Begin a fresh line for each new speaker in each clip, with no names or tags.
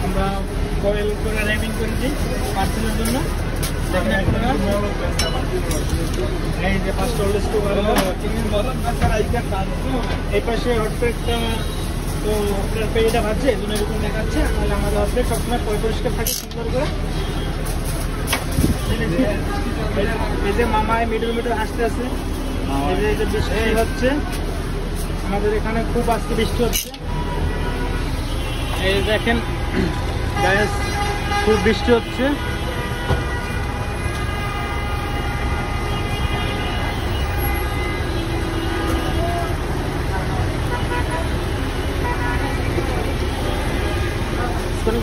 আমরা কয়েল করে র্যাপিং করে দিই পার্সেলের জন্য। দেখেন আপনারা এই যে 5টা ওল্ড স্ক্রু এই পাশে হটপ্লেটটা তো আপনার পেয়েটা ভাজছে এই জন্য এরকম দেখাচ্ছে, তাহলে আমাদের হটপ্লেট সবসময় পরিষ্কার থাকে সুন্দর করে। এই যে মামায় মিডল আসতে আছে, এই যে বৃষ্টি হচ্ছে আমাদের এখানে, খুব আজকে বৃষ্টি হচ্ছে। এই দেখেন গ্যাস খুব বৃষ্টি হচ্ছে।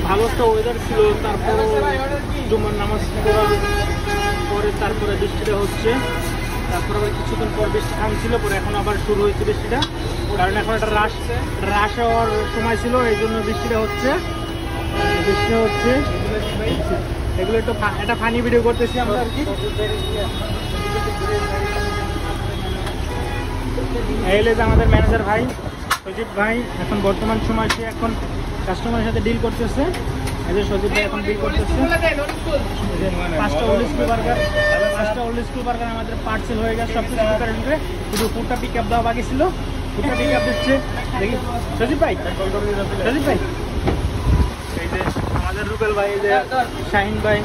ভালো একটা ওয়েদার ছিল, তারপর জুমার নামাজ পড়ার পরে তারপরে বৃষ্টিটা হচ্ছে, তারপর আবার কিছুক্ষণ পর বৃষ্টি থামছিল, পরে এখন আবার শুরু হয়েছে বৃষ্টিটা, কারণ এখন একটা রাশ হওয়ার সময় ছিল, এই জন্য বৃষ্টিটা হচ্ছে। এগুলো একটু একটা ফানি ভিডিও করতেছি আমরা আর কি। এই যে আমাদের ম্যানেজার ভাই সজীব ভাই, এখন বর্তমান সময় সে এখন কাস্টমারের সাথে ডিল করতেছে। এই যে সজীব ভাই এখন ডিল করতেছে। 5টা ওল্ড স্কুল বার্গার আমাদের পার্সেল হয়ে গেছে, সবকিছু করে শুধু ফুডটা পিক আপ দেওয়া বাকি ছিল। ফুডটা পিক আপ দিচ্ছে দেখি সজীব ভাই। এই যে আমাদের রুবেল ভাই, এই যে শাহিন ভাই,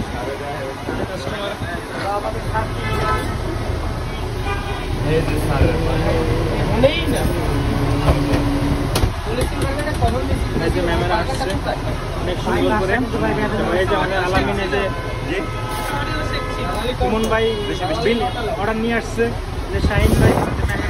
এই যে ম্যামেরা আসছে অনেক সুন্দর করে। এই যে আমাদের আলামিন, এই যে সুমন ভাই বিল অর্ডার নিয়ে আসছে, যে শাহিন ভাই ম্যামে